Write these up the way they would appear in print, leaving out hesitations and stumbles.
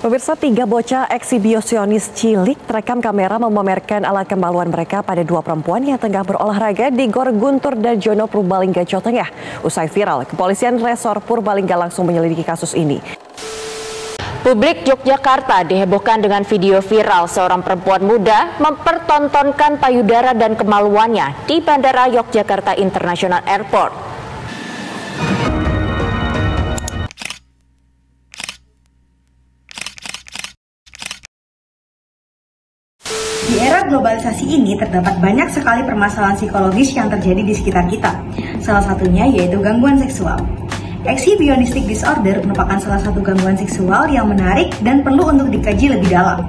Pemirsa, 3 bocah eksibisionis cilik terekam kamera memamerkan alat kemaluan mereka pada 2 perempuan yang tengah berolahraga di Gor Guntur dan Jono Purbalingga, Jawa Tengah. Usai viral, kepolisian Resor Purbalingga langsung menyelidiki kasus ini. Publik Yogyakarta dihebohkan dengan video viral seorang perempuan muda mempertontonkan payudara dan kemaluannya di Bandara Yogyakarta International Airport. Di era globalisasi ini terdapat banyak sekali permasalahan psikologis yang terjadi di sekitar kita. Salah satunya yaitu gangguan seksual. Exhibitionistic disorder merupakan salah satu gangguan seksual yang menarik dan perlu untuk dikaji lebih dalam.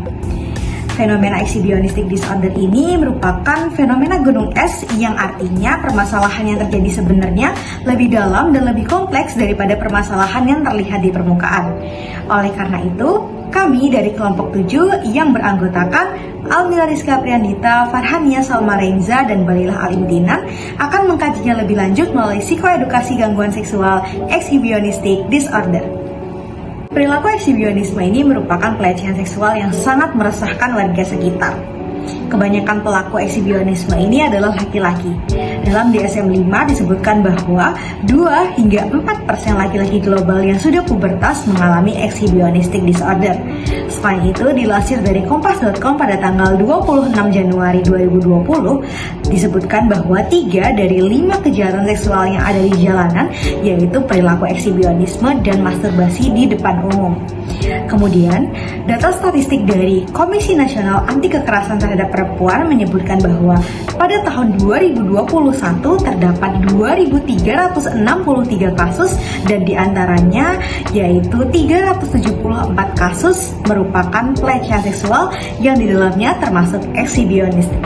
Fenomena exhibitionistic disorder ini merupakan fenomena gunung es yang artinya permasalahan yang terjadi sebenarnya lebih dalam dan lebih kompleks daripada permasalahan yang terlihat di permukaan. Oleh karena itu, kami dari kelompok 7 yang beranggotakan Almila Rizka Priandita, Farhania Salma Renza, dan Balilah Alimdinan akan mengkajinya lebih lanjut melalui psikoedukasi gangguan seksual exhibitionistic disorder. Perilaku ekshibionisme ini merupakan pelecehan seksual yang sangat meresahkan warga sekitar. Kebanyakan pelaku ekshibionisme ini adalah laki-laki. Dalam DSM-5 disebutkan bahwa 2 hingga 4% laki-laki global yang sudah pubertas mengalami exhibitionistic disorder. Selain itu, dilansir dari kompas.com pada tanggal 26 Januari 2020, disebutkan bahwa 3 dari 5 kejahatan seksual yang ada di jalanan yaitu perilaku ekshibionisme dan masturbasi di depan umum. Kemudian, data statistik dari Komisi Nasional Anti Kekerasan Terhadap Perempuan menyebutkan bahwa pada tahun 2021 terdapat 2.363 kasus dan diantaranya yaitu 374 kasus merupakan pelecehan seksual yang di dalamnya termasuk exhibitionistic.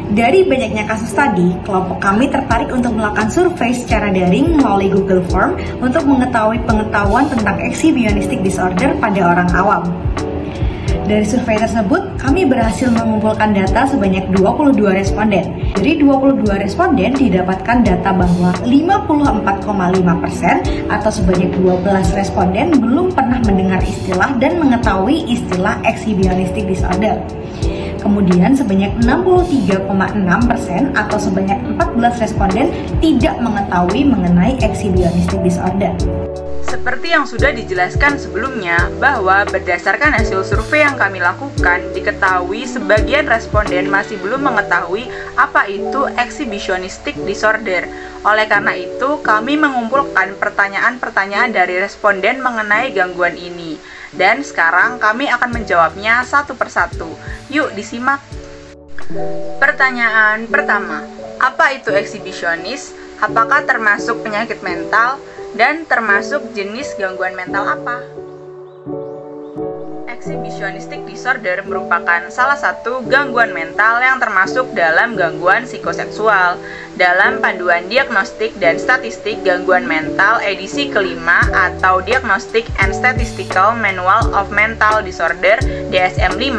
Dari banyaknya kasus tadi, kelompok kami tertarik untuk melakukan survei secara daring melalui Google Form untuk mengetahui pengetahuan tentang exhibitionistic disorder pada orang awam. Dari survei tersebut, kami berhasil mengumpulkan data sebanyak 22 responden. Dari 22 responden didapatkan data bahwa 54,5% atau sebanyak 12 responden belum pernah mendengar istilah dan mengetahui istilah exhibitionistic disorder. Kemudian sebanyak 63,6% atau sebanyak 14 responden tidak mengetahui mengenai exhibitionistic disorder. Seperti yang sudah dijelaskan sebelumnya, bahwa berdasarkan hasil survei yang kami lakukan, diketahui sebagian responden masih belum mengetahui apa itu exhibitionistic disorder. Oleh karena itu, kami mengumpulkan pertanyaan-pertanyaan dari responden mengenai gangguan ini. Dan sekarang kami akan menjawabnya satu persatu. Yuk disimak. Pertanyaan pertama, apa itu exhibitionis? Apakah termasuk penyakit mental? Dan termasuk jenis gangguan mental apa? Exhibitionistic disorder merupakan salah satu gangguan mental yang termasuk dalam gangguan psikoseksual. Dalam Panduan Diagnostik dan Statistik Gangguan Mental edisi kelima atau Diagnostic and Statistical Manual of Mental Disorder DSM-5,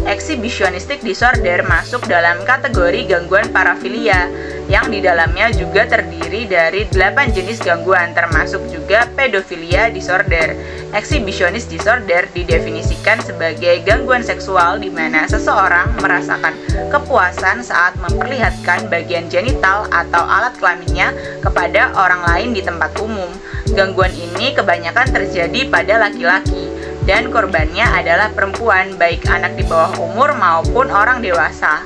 exhibitionistic disorder masuk dalam kategori gangguan parafilia yang di dalamnya juga terdiri dari 8 jenis gangguan termasuk juga pedofilia disorder. Exhibitionist disorder didefinisikan sebagai gangguan seksual di mana seseorang merasakan kepuasan saat memperlihatkan bagian genital atau alat kelaminnya kepada orang lain di tempat umum. Gangguan ini kebanyakan terjadi pada laki-laki dan korbannya adalah perempuan, baik anak di bawah umur maupun orang dewasa.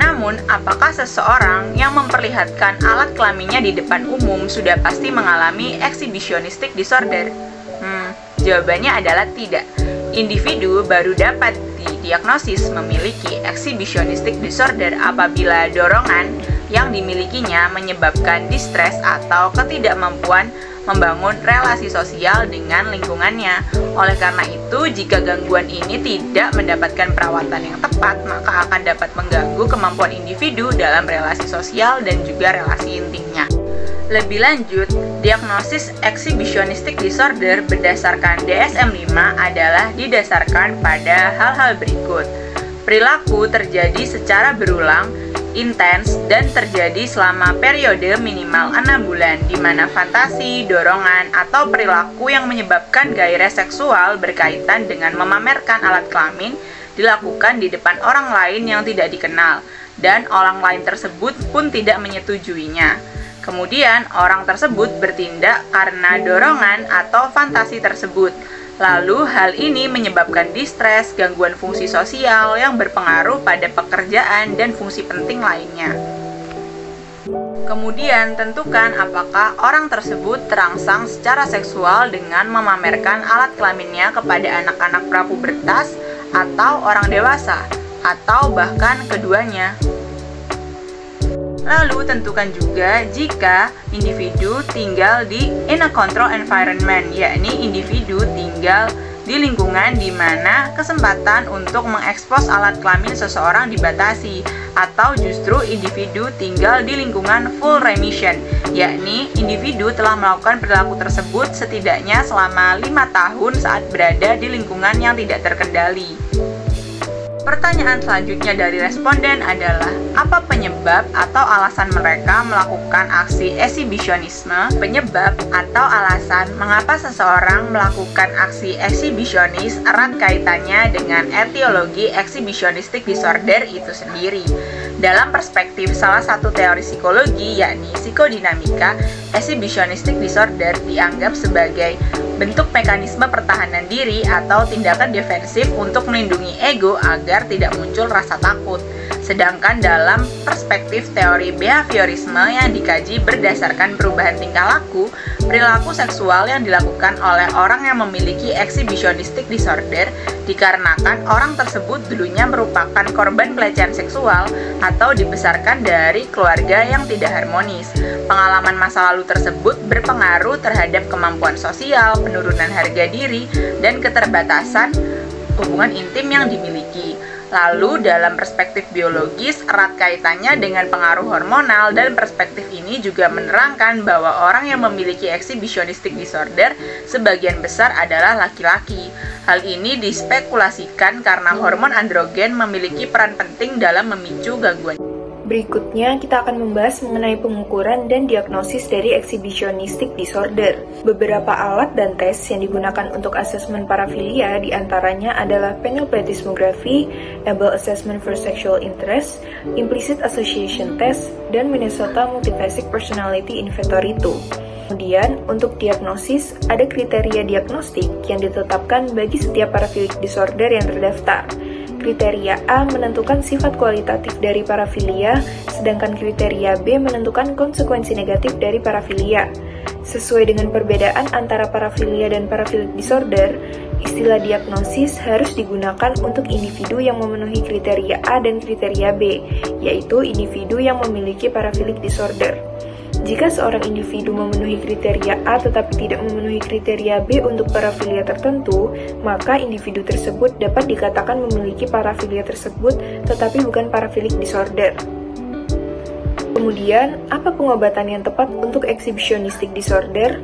Namun, apakah seseorang yang memperlihatkan alat kelaminnya di depan umum sudah pasti mengalami exhibitionistic disorder? Jawabannya adalah tidak. Individu baru dapat didiagnosis memiliki exhibitionistic disorder apabila dorongan yang dimilikinya menyebabkan distres atau ketidakmampuan membangun relasi sosial dengan lingkungannya. Oleh karena itu, jika gangguan ini tidak mendapatkan perawatan yang tepat, maka akan dapat mengganggu kemampuan individu dalam relasi sosial dan juga relasi intimnya. Lebih lanjut, diagnosis exhibitionistic disorder berdasarkan DSM-5 adalah didasarkan pada hal-hal berikut. Perilaku terjadi secara berulang intens, dan terjadi selama periode minimal 6 bulan, di mana fantasi, dorongan, atau perilaku yang menyebabkan gairah seksual berkaitan dengan memamerkan alat kelamin dilakukan di depan orang lain yang tidak dikenal, dan orang lain tersebut pun tidak menyetujuinya. Kemudian, orang tersebut bertindak karena dorongan atau fantasi tersebut. Lalu, hal ini menyebabkan distres, gangguan fungsi sosial yang berpengaruh pada pekerjaan dan fungsi penting lainnya. Kemudian, tentukan apakah orang tersebut terangsang secara seksual dengan memamerkan alat kelaminnya kepada anak-anak prapubertas atau orang dewasa, atau bahkan keduanya. Lalu tentukan juga jika individu tinggal di in a control environment, yakni individu tinggal di lingkungan di mana kesempatan untuk mengekspos alat kelamin seseorang dibatasi, atau justru individu tinggal di lingkungan full remission, yakni individu telah melakukan perilaku tersebut setidaknya selama 5 tahun saat berada di lingkungan yang tidak terkendali. Pertanyaan selanjutnya dari responden adalah, apa penyebab atau alasan mereka melakukan aksi eksibisionisme? Penyebab atau alasan mengapa seseorang melakukan aksi eksibisionis erat kaitannya dengan etiologi exhibitionistic disorder itu sendiri. Dalam perspektif salah satu teori psikologi, yakni psikodinamika, exhibitionistic disorder dianggap sebagai bentuk mekanisme pertahanan diri atau tindakan defensif untuk melindungi ego agar tidak muncul rasa takut. Sedangkan dalam perspektif teori behaviorisme yang dikaji berdasarkan perubahan tingkah laku, perilaku seksual yang dilakukan oleh orang yang memiliki exhibitionistic disorder dikarenakan orang tersebut dulunya merupakan korban pelecehan seksual atau dibesarkan dari keluarga yang tidak harmonis. Pengalaman masa lalu tersebut berpengaruh terhadap kemampuan sosial, penurunan harga diri, dan keterbatasan hubungan intim yang dimiliki. Lalu dalam perspektif biologis, erat kaitannya dengan pengaruh hormonal, dan perspektif ini juga menerangkan bahwa orang yang memiliki exhibitionistic disorder sebagian besar adalah laki-laki. Hal ini dispekulasikan karena hormon androgen memiliki peran penting dalam memicu gangguan. Berikutnya, kita akan membahas mengenai pengukuran dan diagnosis dari exhibitionistic disorder. Beberapa alat dan tes yang digunakan untuk asesmen parafilia diantaranya adalah penile plethysmography, Able Assessment for Sexual Interest, Implicit Association Test, dan Minnesota Multiphasic Personality Inventory 2. Kemudian, untuk diagnosis, ada kriteria diagnostik yang ditetapkan bagi setiap paraphilic disorder yang terdaftar. Kriteria A menentukan sifat kualitatif dari parafilia, sedangkan kriteria B menentukan konsekuensi negatif dari parafilia. Sesuai dengan perbedaan antara parafilia dan paraphilic disorder, istilah diagnosis harus digunakan untuk individu yang memenuhi kriteria A dan kriteria B, yaitu individu yang memiliki paraphilic disorder. Jika seorang individu memenuhi kriteria A tetapi tidak memenuhi kriteria B untuk parafilia tertentu, maka individu tersebut dapat dikatakan memiliki parafilia tersebut tetapi bukan paraphilic disorder. Kemudian, apa pengobatan yang tepat untuk exhibitionistic disorder?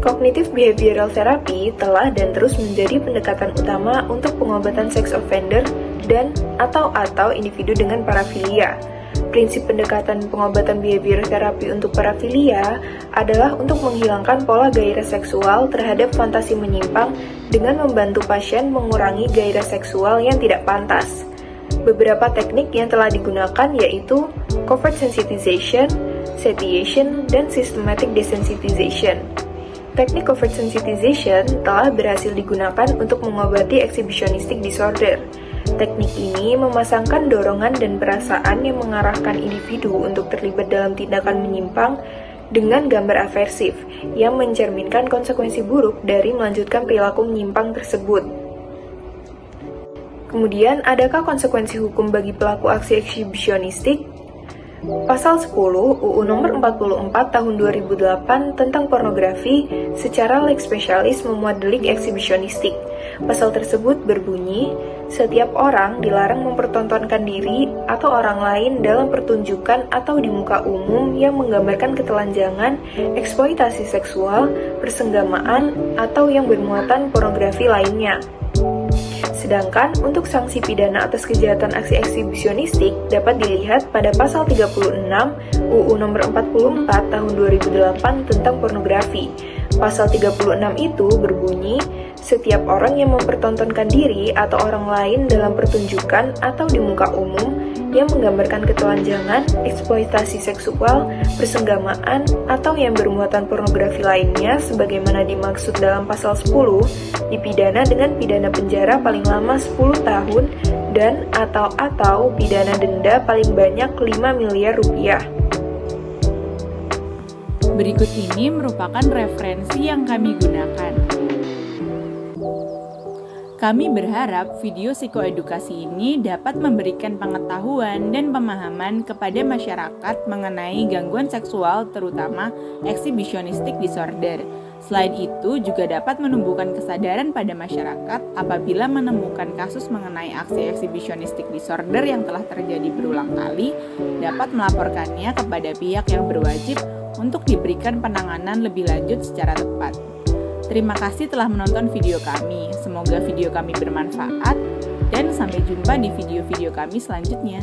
Cognitive behavioral therapy telah dan terus menjadi pendekatan utama untuk pengobatan sex offender dan atau individu dengan parafilia. Prinsip pendekatan pengobatan behavior therapy untuk parafilia adalah untuk menghilangkan pola gairah seksual terhadap fantasi menyimpang dengan membantu pasien mengurangi gairah seksual yang tidak pantas. Beberapa teknik yang telah digunakan yaitu covert sensitization, satiation, dan systematic desensitization. Teknik covert sensitization telah berhasil digunakan untuk mengobati exhibitionistic disorder. Teknik ini memasangkan dorongan dan perasaan yang mengarahkan individu untuk terlibat dalam tindakan menyimpang dengan gambar aversif yang mencerminkan konsekuensi buruk dari melanjutkan perilaku menyimpang tersebut. Kemudian, adakah konsekuensi hukum bagi pelaku aksi exhibitionistik? Pasal 10 UU Nomor 44 Tahun 2008 tentang pornografi secara lex specialis memuat delik exhibitionistik. Pasal tersebut berbunyi, setiap orang dilarang mempertontonkan diri atau orang lain dalam pertunjukan atau di muka umum yang menggambarkan ketelanjangan, eksploitasi seksual, persenggamaan, atau yang bermuatan pornografi lainnya. Sedangkan untuk sanksi pidana atas kejahatan aksi eksibisionistik dapat dilihat pada pasal 36 UU nomor 44 tahun 2008 tentang pornografi. Pasal 36 itu berbunyi, setiap orang yang mempertontonkan diri atau orang lain dalam pertunjukan atau di muka umum yang menggambarkan ketelanjangan, eksploitasi seksual, persenggamaan, atau yang bermuatan pornografi lainnya sebagaimana dimaksud dalam pasal 10, dipidana dengan pidana penjara paling lama 10 tahun dan atau pidana denda paling banyak 5 miliar rupiah. Berikut ini merupakan referensi yang kami gunakan. Kami berharap video psikoedukasi ini dapat memberikan pengetahuan dan pemahaman kepada masyarakat mengenai gangguan seksual, terutama exhibitionistic disorder. Selain itu, juga dapat menumbuhkan kesadaran pada masyarakat apabila menemukan kasus mengenai aksi exhibitionistic disorder yang telah terjadi berulang kali, dapat melaporkannya kepada pihak yang berwajib untuk diberikan penanganan lebih lanjut secara tepat. Terima kasih telah menonton video kami. Semoga video kami bermanfaat dan sampai jumpa di video-video kami selanjutnya.